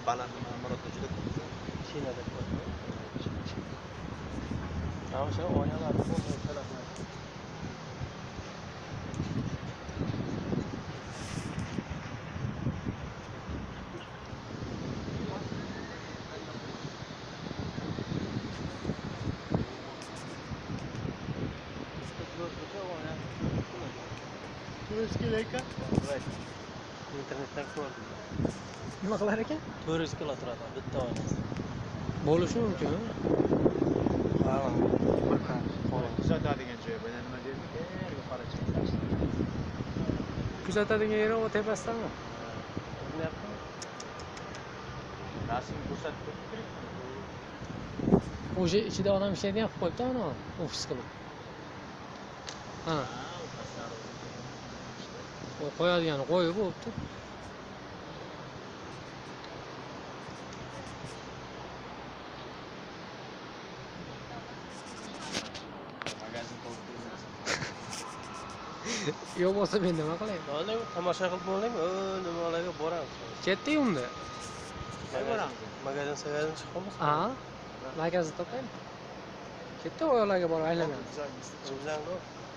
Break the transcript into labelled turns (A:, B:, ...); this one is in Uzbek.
A: baland Murodda juda ko'p.
B: Shinada ko'rdim. O'sha oyoqlarni qo'yib talagan.
C: Turistga lekin
B: internetdan ko'rdim.
C: nima qilar ekan?
B: 400 kilo turadi bitta oynasi.
C: Bo'lishi mumkin.
A: Kuzatadigan joyi bilan nima derdik? Yuqori chiqib.
C: Kuzatadigan yeri o tepasidami?
B: Bilyaptimi?
A: Rasm ko'rsatib turibdi.
C: O'sha ichida odam ishlaydigan qilib qo'yibdi ana ofis qilib. Ha, o qo'yadigani qo'yib bo'pti.
A: Magazin to'g'ri.
C: Yo'q bo'lsa men nima qilay?
B: Mana tomosha qilib bo'ldingmi? Nimalarga boramiz.
C: Ketdik unda.
B: Magazin chiqamiz.
C: Ha? Magazin topaymi? Ketdi oyoqlarga borib aylanamiz.
B: O'zang